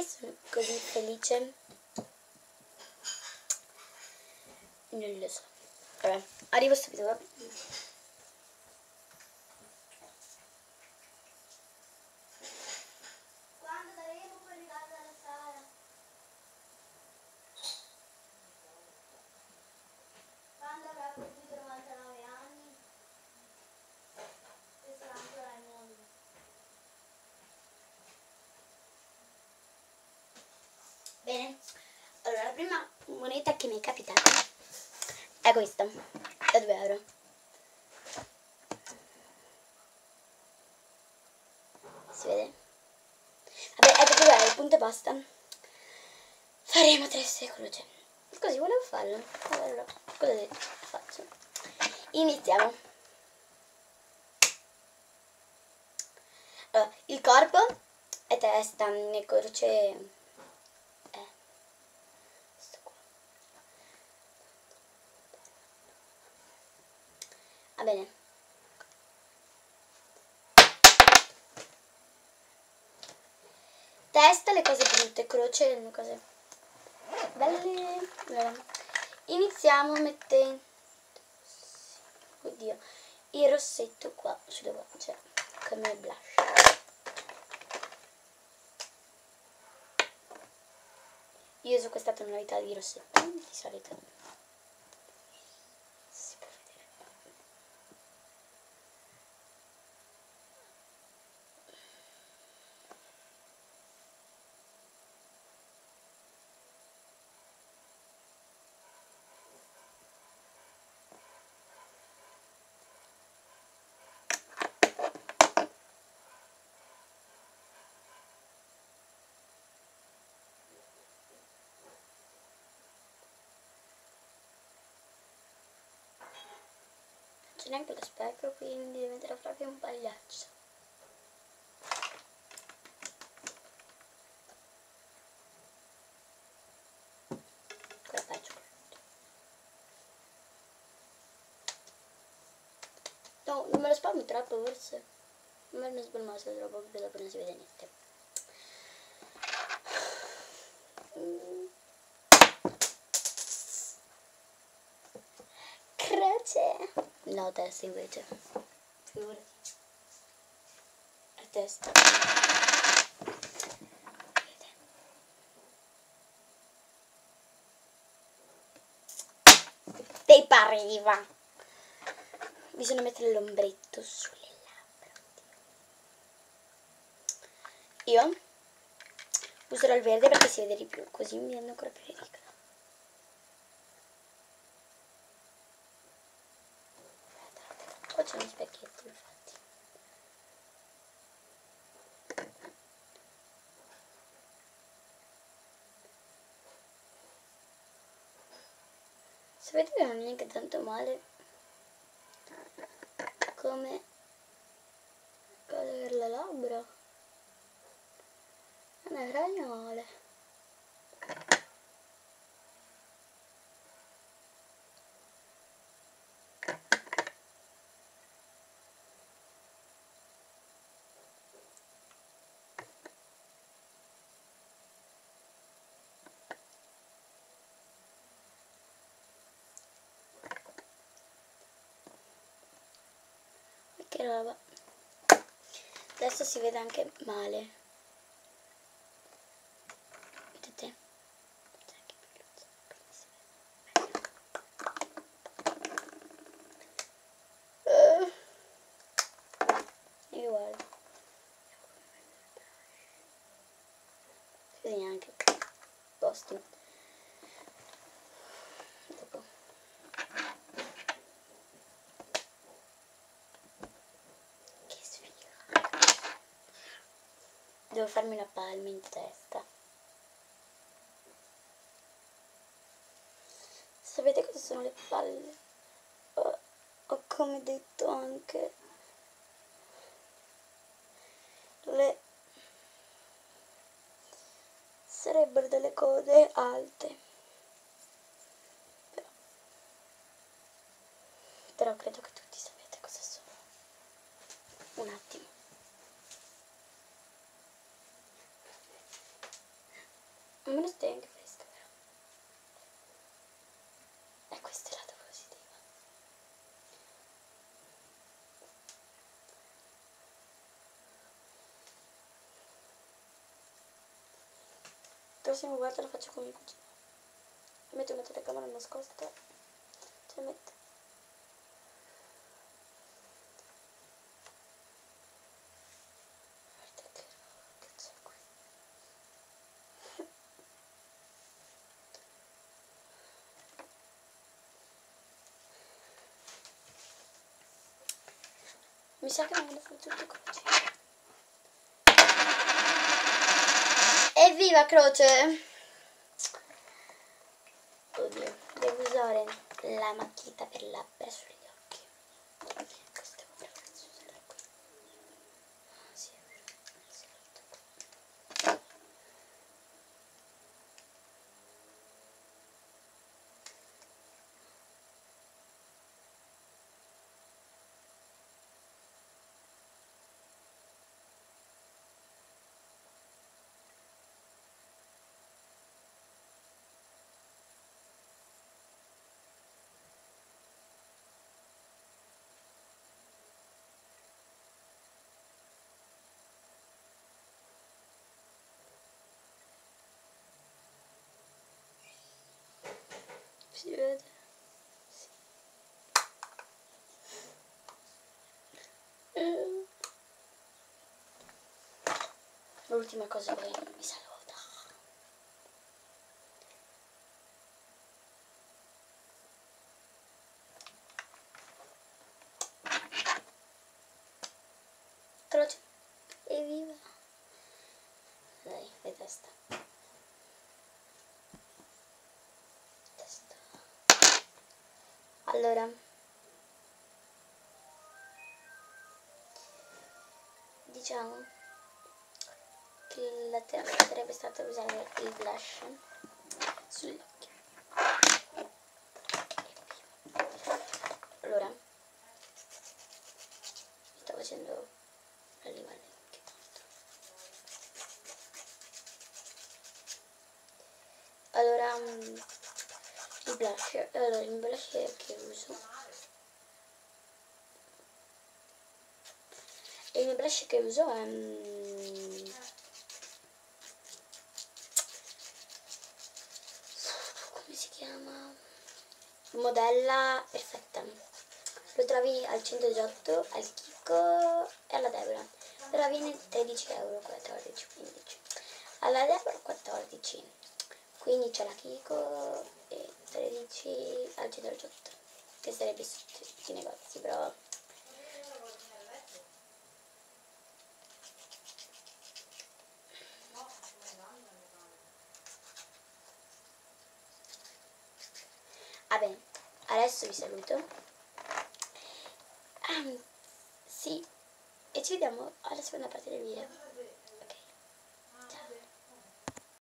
sono così felice? Non lo so. Vabbè, arrivo subito, va? Quando daremo quel regalo alla Sara? Quando avrà compiuto 99 anni? E sarà ancora al mondo. Bene, allora la prima moneta che mi è capitata è questa, da 2 euro. Si vede? Vabbè, è da 2 euro, punto e basta. Faremo 3 secoli, cioè, così volevo farlo. Allora, così faccio. Iniziamo. Allora, il corpo è testa, ne croce sto qua. Va bene. Testa, le cose brutte, croce, le cose belle. Allora, iniziamo mettendo, oddio, il rossetto qua sulle guance, come blush. Io uso questa tonalità di rossetto, di solito. Si può vedere. C'è neanche lo specchio, quindi diventerà proprio un pagliaccio. Cosa faccio? No, non me lo spalmo troppo forse. Non me lo spalmo troppo perché dopo non si vede niente. Croce. No, testa invece. Figurati. A testa. Te pareva. Bisogna mettere l'ombretto sulle labbra. Io userò il verde perché si vede di più, così mi rendo ancora più ridicola. Qua c'è uno specchietto, infatti. Sapete che non è neanche tanto male come cosa per le labbra? Non è proprio male. Che roba. Adesso si vede anche male. Vedete? Io guardo. Si vede neanche posti. Dopo. Che sfiga. Devo farmi la palma in testa. Sapete cosa sono le palle? Ho come detto anche sarebbero delle code alte. Però credo che tutti sapete cosa sono. Un attimo. almeno stai anche fresca, però. E questo è il lato positivo. La prossima volta lo faccio con mio cugino. Metto una telecamera nascosta, ce la metto. Guarda che roba che c'è qui. Mi sa che non fa tutto croce. Evviva croce! Oddio, devo usare la matita per labbra sugli occhi. Questa è proprio cazzo usarla qui. Ah, sì, è vero. Si è rotta qui. Si vede? Sì. L'ultima cosa poi mi saluta. Croce. Evviva. Dai, e testa. Testa. Allora. Diciamo che la terapia sarebbe stata usare il blush sugli occhi. Allora, sto facendo la lima anche tanto. Allora, il blush che uso. E il mio blush che uso è come si chiama? Modella Perfetta. Lo trovi al 118, al Kiko e alla Deborah. Però viene 13 euro, 14, 15. Alla Deborah 14, 15 alla Kiko e 13 al 118. Che sarebbe su tutti i negozi, però. Va bene, adesso vi saluto. Sì, e ci vediamo alla seconda parte del video.